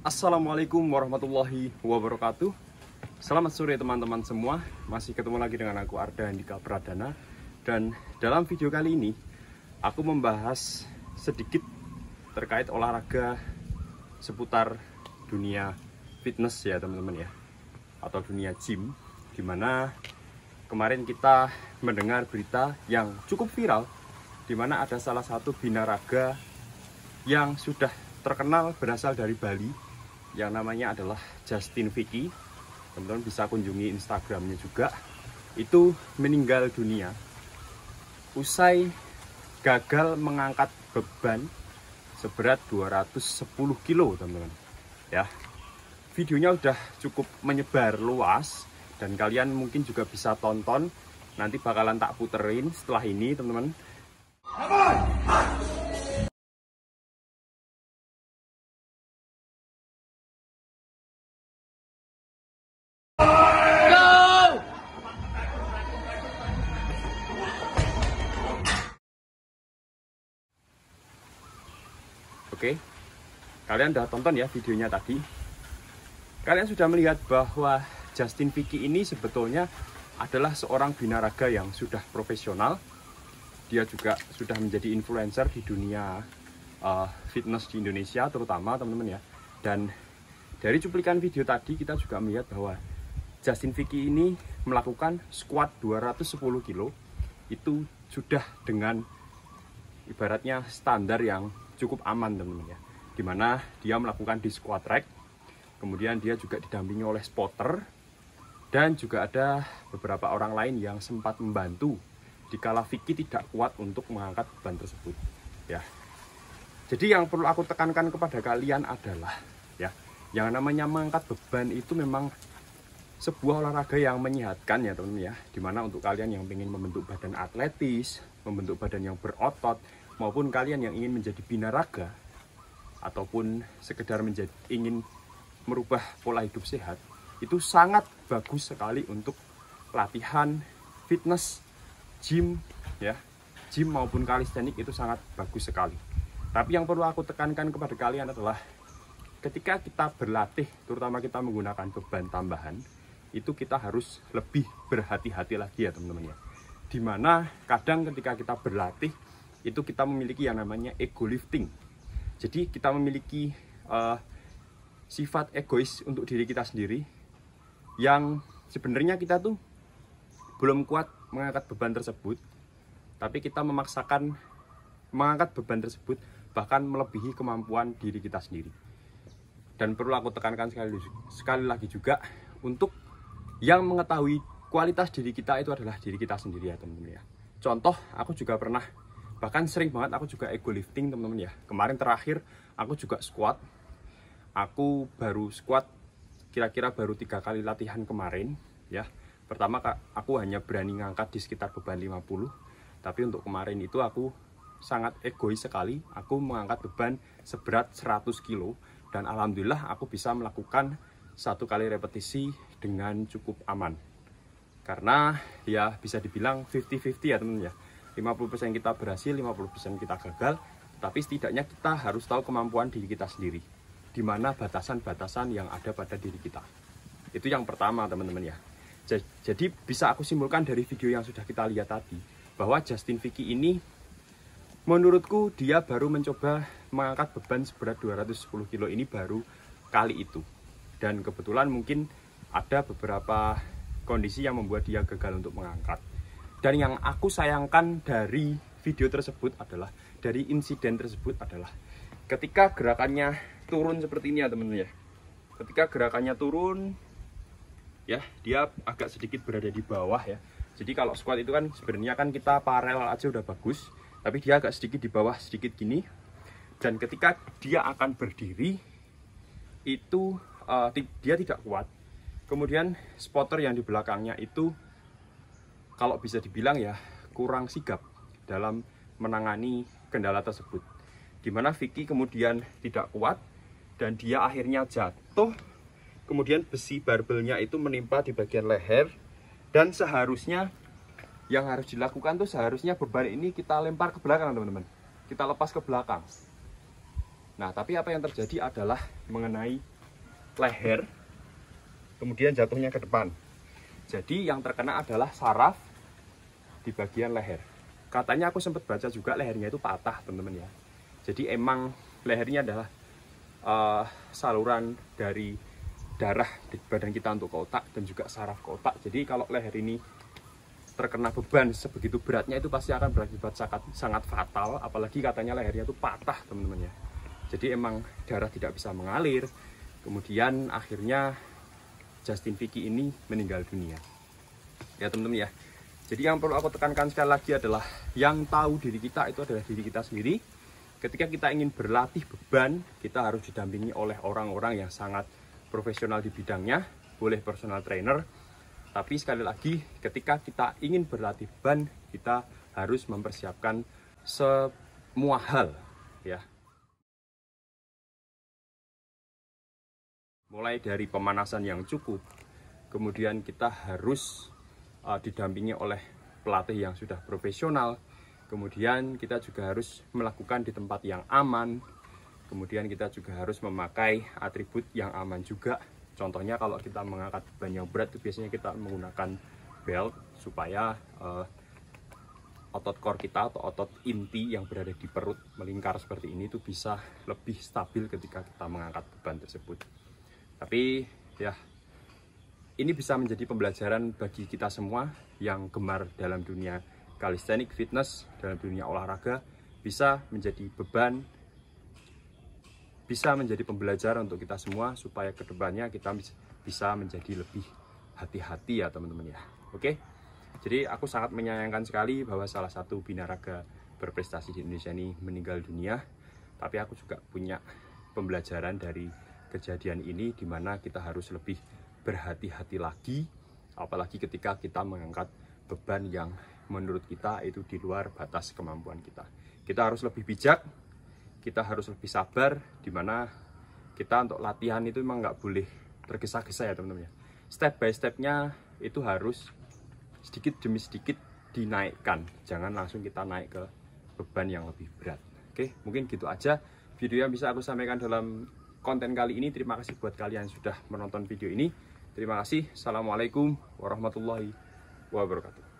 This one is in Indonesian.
Assalamualaikum warahmatullahi wabarakatuh. Selamat sore teman-teman semua. Masih ketemu lagi dengan aku Arda Andika Pradana. Dan dalam video kali ini aku membahas sedikit terkait olahraga seputar dunia fitness ya teman-teman ya, atau dunia gym. Dimana kemarin kita mendengar berita yang cukup viral, dimana ada salah satu binaraga yang sudah terkenal berasal dari Bali, yang namanya adalah Justin Vicky. Teman-teman bisa kunjungi Instagramnya juga. Itu meninggal dunia usai gagal mengangkat beban seberat 210 kilo teman-teman ya. Videonya udah cukup menyebar luas dan kalian mungkin juga bisa tonton. Nanti bakalan tak puterin setelah ini teman-teman. Oke, kalian udah tonton ya videonya tadi. Kalian sudah melihat bahwa Justin Vicky ini sebetulnya adalah seorang binaraga yang sudah profesional. Dia juga sudah menjadi influencer di dunia fitness di Indonesia terutama teman-teman ya. Dan dari cuplikan video tadi kita juga melihat bahwa Justin Vicky ini melakukan squat 210 kilo. Itu sudah dengan ibaratnya standar yang cukup aman teman-teman ya, dimana dia melakukan di squat rack, kemudian dia juga didampingi oleh spotter dan juga ada beberapa orang lain yang sempat membantu dikala Vicky tidak kuat untuk mengangkat beban tersebut ya. Jadi yang perlu aku tekankan kepada kalian adalah ya, yang namanya mengangkat beban itu memang sebuah olahraga yang menyehatkan ya teman-teman ya, dimana untuk kalian yang ingin membentuk badan atletis, membentuk badan yang berotot, maupun kalian yang ingin menjadi binaraga ataupun sekedar ingin merubah pola hidup sehat, itu sangat bagus sekali untuk latihan fitness, gym ya, gym maupun kalistenik itu sangat bagus sekali. Tapi yang perlu aku tekankan kepada kalian adalah ketika kita berlatih, terutama kita menggunakan beban tambahan, itu kita harus lebih berhati-hati lagi ya teman-teman ya. Dimana kadang ketika kita berlatih itu kita memiliki yang namanya ego lifting. Jadi kita memiliki sifat egois untuk diri kita sendiri, yang sebenarnya kita tuh belum kuat mengangkat beban tersebut, tapi kita memaksakan mengangkat beban tersebut bahkan melebihi kemampuan diri kita sendiri. Dan perlu aku tekankan sekali lagi juga, untuk yang mengetahui kualitas diri kita itu adalah diri kita sendiri ya teman-teman ya. Contoh, aku juga pernah, bahkan sering banget aku juga ego lifting teman-teman ya. Kemarin terakhir aku juga squat. Aku baru squat kira-kira baru 3 kali latihan kemarin ya. Pertama aku hanya berani ngangkat di sekitar beban 50. Tapi untuk kemarin itu aku sangat egois sekali. Aku mengangkat beban seberat 100 kilo. Dan alhamdulillah aku bisa melakukan 1 kali repetisi dengan cukup aman. Karena ya bisa dibilang 50-50 ya teman-teman ya. 50% kita berhasil, 50% kita gagal. Tapi setidaknya kita harus tahu kemampuan diri kita sendiri, di mana batasan-batasan yang ada pada diri kita. Itu yang pertama teman-teman ya. Jadi bisa aku simpulkan dari video yang sudah kita lihat tadi, bahwa Justin Vicky ini menurutku dia baru mencoba mengangkat beban seberat 210 kilo ini baru kali itu. Dan kebetulan mungkin ada beberapa kondisi yang membuat dia gagal untuk mengangkat. Dan yang aku sayangkan dari video tersebut adalah, dari insiden tersebut adalah ketika gerakannya turun seperti ini ya teman-teman ya. Ketika gerakannya turun ya, dia agak sedikit berada di bawah ya. Jadi kalau squat itu kan sebenarnya kan kita paralel aja udah bagus, tapi dia agak sedikit di bawah, sedikit gini. Dan ketika dia akan berdiri itu dia tidak kuat. Kemudian spotter yang di belakangnya itu kalau bisa dibilang ya kurang sigap dalam menangani kendala tersebut, dimana Vicky kemudian tidak kuat dan dia akhirnya jatuh. Kemudian besi barbelnya itu menimpa di bagian leher, dan seharusnya yang harus dilakukan tuh seharusnya beban ini kita lempar ke belakang teman-teman, kita lepas ke belakang. Nah tapi apa yang terjadi adalah mengenai leher, kemudian jatuhnya ke depan. Jadi yang terkena adalah saraf di bagian leher. Katanya aku sempat baca juga lehernya itu patah, teman-teman ya. Jadi emang lehernya adalah saluran dari darah di badan kita untuk ke otak dan juga saraf ke otak. Jadi kalau leher ini terkena beban sebegitu beratnya, itu pasti akan berakibat sangat fatal. Apalagi katanya lehernya itu patah, teman-teman ya. Jadi emang darah tidak bisa mengalir. Kemudian akhirnya Justin Vicky ini meninggal dunia. Ya teman-teman ya. Jadi yang perlu aku tekankan sekali lagi adalah yang tahu diri kita itu adalah diri kita sendiri. Ketika kita ingin berlatih beban, kita harus didampingi oleh orang-orang yang sangat profesional di bidangnya, boleh personal trainer. Tapi sekali lagi, ketika kita ingin berlatih beban, kita harus mempersiapkan semua hal, ya. Mulai dari pemanasan yang cukup, kemudian kita harus didampingi oleh pelatih yang sudah profesional. Kemudian kita juga harus melakukan di tempat yang aman. Kemudian kita juga harus memakai atribut yang aman juga. Contohnya kalau kita mengangkat beban yang berat itu biasanya kita menggunakan belt supaya otot core kita atau otot inti yang berada di perut melingkar seperti ini itu bisa lebih stabil ketika kita mengangkat beban tersebut. Tapi ya, ini bisa menjadi pembelajaran bagi kita semua yang gemar dalam dunia calisthenics, fitness, dalam dunia olahraga, bisa menjadi beban, bisa menjadi pembelajaran untuk kita semua supaya kedepannya kita bisa menjadi lebih hati-hati ya teman-teman ya. Oke, jadi aku sangat menyayangkan sekali bahwa salah satu binaraga berprestasi di Indonesia ini meninggal dunia. Tapi aku juga punya pembelajaran dari kejadian ini, di mana kita harus lebih berhati-hati lagi, apalagi ketika kita mengangkat beban yang menurut kita itu di luar batas kemampuan kita. Kita harus lebih bijak, kita harus lebih sabar, dimana kita untuk latihan itu memang nggak boleh tergesa-gesa ya teman-teman ya. Step by stepnya itu harus sedikit demi sedikit dinaikkan, jangan langsung kita naik ke beban yang lebih berat. Oke, mungkin gitu aja video yang bisa aku sampaikan dalam konten kali ini. Terima kasih buat kalian yang sudah menonton video ini. Terima kasih. Assalamualaikum warahmatullahi wabarakatuh.